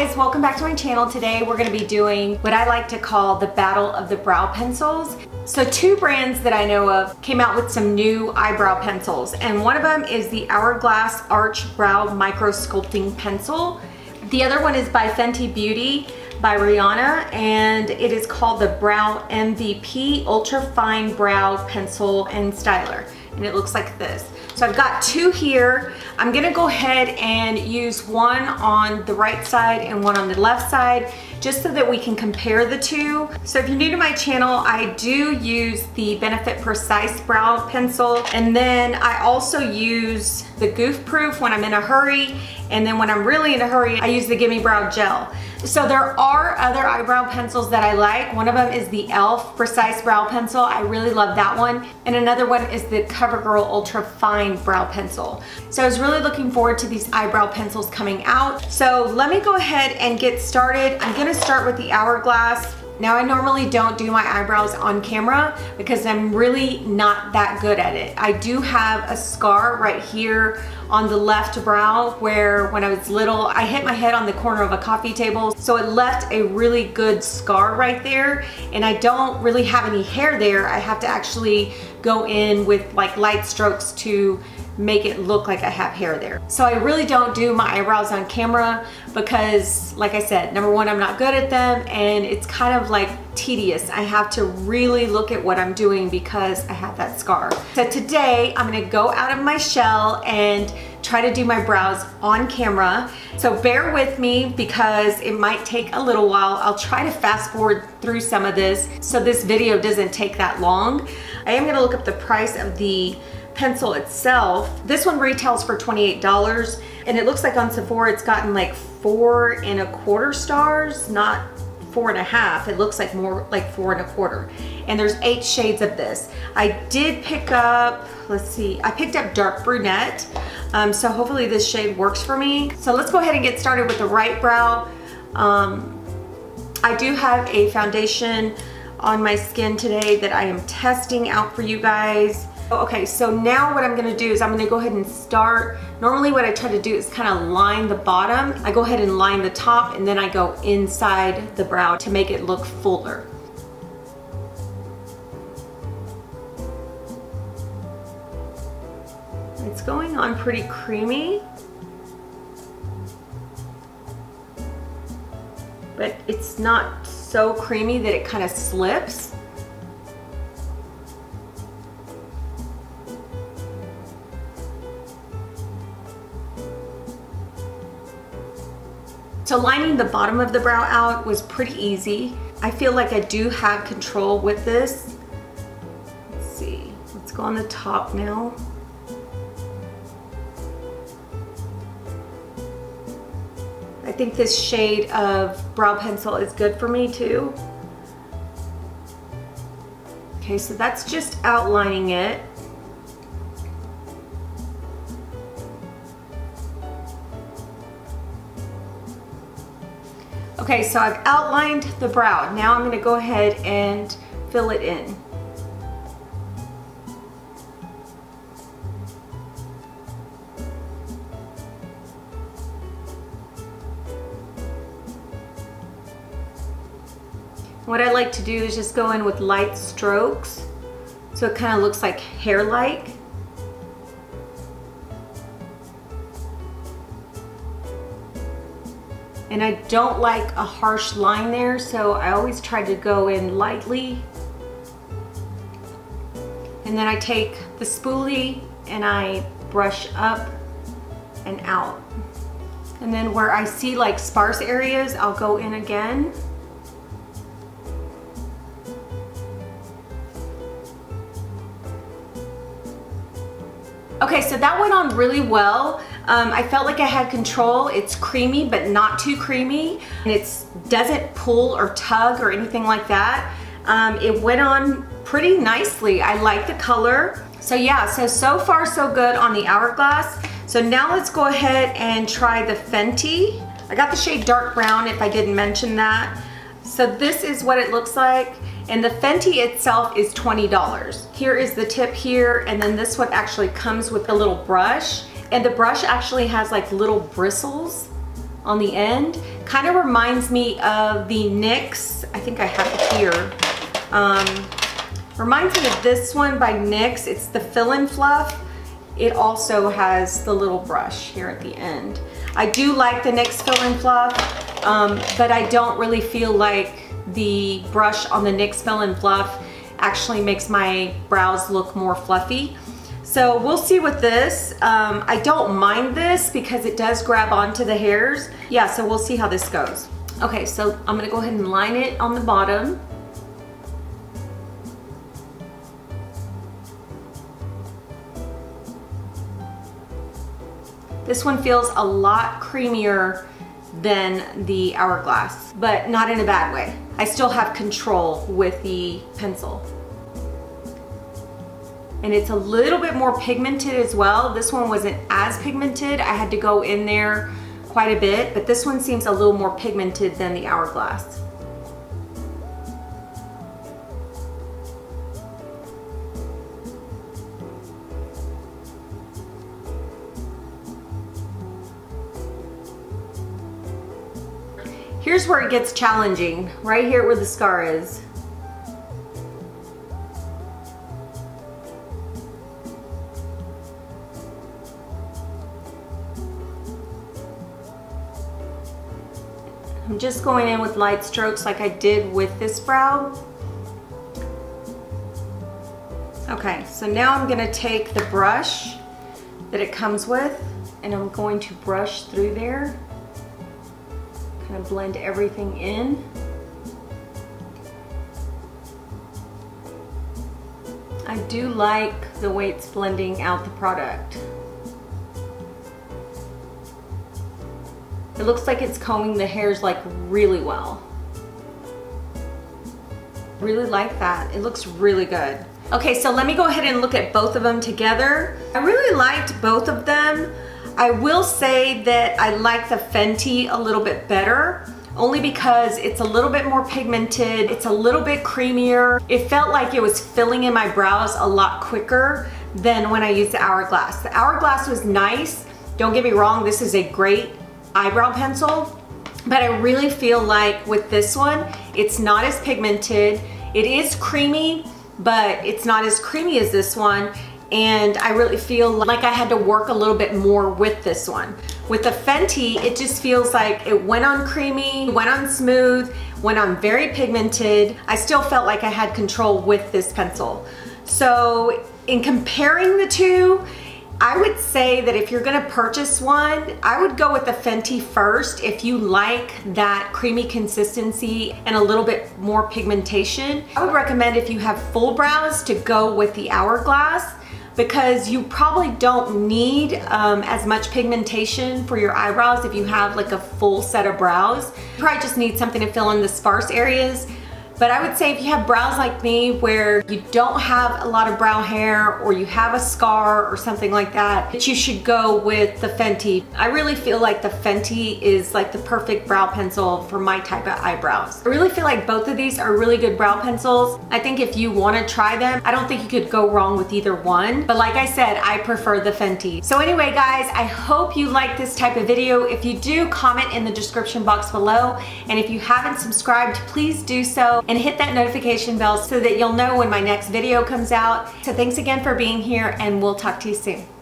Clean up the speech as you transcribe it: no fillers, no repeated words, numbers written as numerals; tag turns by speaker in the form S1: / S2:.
S1: guys, welcome back to my channel. Today we're going to be doing what I like to call the battle of the brow pencils. So two brands that I know of came out with some new eyebrow pencils, and one of them is the Hourglass Arch Brow Micro Sculpting Pencil. The other one is by Fenty Beauty by Rihanna, and it is called the Brow MVP Ultra Fine Brow Pencil and Styler, and it looks like this. So I've got two here. I'm gonna go ahead and use one on the right side and one on the left side, just so that we can compare the two. So if you're new to my channel, I do use the Benefit Precise Brow Pencil, and then I also use the Goof Proof when I'm in a hurry, and then when I'm really in a hurry, I use the Gimme Brow Gel. So there are other eyebrow pencils that I like. One of them is the e.l.f. Precise Brow Pencil. I really love that one. And another one is the CoverGirl Ultra Fine Brow Pencil. So I was really looking forward to these eyebrow pencils coming out. So let me go ahead and get started. I'm gonna start with the Hourglass. Now I normally don't do my eyebrows on camera because I'm really not that good at it. I do have a scar right here on the left brow where when I was little, I hit my head on the corner of a coffee table. So it left a really good scar right there, and I don't really have any hair there. I have to actually go in with like light strokes to make it look like I have hair there. So I really don't do my eyebrows on camera because, like I said, number one, I'm not good at them, and it's kind of like tedious. I have to really look at what I'm doing because I have that scar. So today I'm gonna go out of my shell and try to do my brows on camera. So bear with me because it might take a little while. I'll try to fast forward through some of this so this video doesn't take that long. I am gonna look up the price of the pencil itself. This one retails for $28, and it looks like on Sephora it's gotten like 4.25 stars, not 4.5. It looks like more like 4.25. And there's 8 shades of this. I did pick up, let's see, I picked up dark brunette. So hopefully this shade works for me. So let's go ahead and get started with the right brow. I do have a foundation on my skin today that I am testing out for you guys. Okay, so now what I'm gonna do is I'm gonna go ahead and start. Normally what I try to do is kind of line the bottom. I go ahead and line the top, and then I go inside the brow to make it look fuller. It's going on pretty creamy, but it's not so creamy that it kind of slips. So lining the bottom of the brow out was pretty easy. I feel like I do have control with this. Let's see, let's go on the top now. I think this shade of brow pencil is good for me too. Okay, so that's just outlining it. Okay, so I've outlined the brow. Now I'm gonna go ahead and fill it in. What I like to do is just go in with light strokes so it kind of looks like hair-like. And I don't like a harsh line there, so I always try to go in lightly. And then I take the spoolie and I brush up and out. And then where I see like sparse areas, I'll go in again. Okay, so that went on really well. I felt like I had control. It's creamy, but not too creamy. And it doesn't pull or tug or anything like that. It went on pretty nicely. I like the color. So yeah, so far so good on the Hourglass. So now let's go ahead and try the Fenty. I got the shade dark brown if I didn't mention that. So this is what it looks like. And the Fenty itself is $20. Here is the tip here, and then this one actually comes with a little brush. And the brush actually has like little bristles on the end. Kind of reminds me of the NYX, I think I have it here. Reminds me of this one by NYX. It's the Fill and Fluff. It also has the little brush here at the end. I do like the NYX Fill and Fluff, but I don't really feel like the brush on the NYX Fill and Fluff actually makes my brows look more fluffy. So we'll see with this. I don't mind this because it does grab onto the hairs. Yeah, so we'll see how this goes. Okay, so I'm gonna go ahead and line it on the bottom. This one feels a lot creamier than the Hourglass, but not in a bad way. I still have control with the pencil. And it's a little bit more pigmented as well. This one wasn't as pigmented. I had to go in there quite a bit, but this one seems a little more pigmented than the Hourglass. Here's where it gets challenging, right here where the scar is. I'm just going in with light strokes like I did with this brow. Okay, so now I'm gonna take the brush that it comes with and I'm going to brush through there. Kind of blend everything in. I do like the way it's blending out the product. It looks like it's combing the hairs like really well. Really like that. It looks really good. Okay, so let me go ahead and look at both of them together. I really liked both of them. I will say that I like the Fenty a little bit better, only because it's a little bit more pigmented, it's a little bit creamier. It felt like it was filling in my brows a lot quicker than when I used the Hourglass. The Hourglass was nice, don't get me wrong, this is a great eyebrow pencil, but I really feel like with this one, it's not as pigmented. It is creamy, but it's not as creamy as this one. And I really feel like I had to work a little bit more with this one. With the Fenty, it just feels like it went on creamy, went on smooth, went on very pigmented. I still felt like I had control with this pencil. So in comparing the two, I would say that if you're gonna purchase one, I would go with the Fenty first if you like that creamy consistency and a little bit more pigmentation. I would recommend if you have full brows to go with the Hourglass, because you probably don't need as much pigmentation for your eyebrows if you have like a full set of brows. You probably just need something to fill in the sparse areas. But I would say if you have brows like me where you don't have a lot of brow hair or you have a scar or something like that you should go with the Fenty. I really feel like the Fenty is like the perfect brow pencil for my type of eyebrows. I really feel like both of these are really good brow pencils. I think if you want to try them, I don't think you could go wrong with either one. But like I said, I prefer the Fenty. So anyway guys, I hope you like this type of video. If you do, comment in the description box below. And if you haven't subscribed, please do so. And hit that notification bell so that you'll know when my next video comes out. So thanks again for being here and we'll talk to you soon.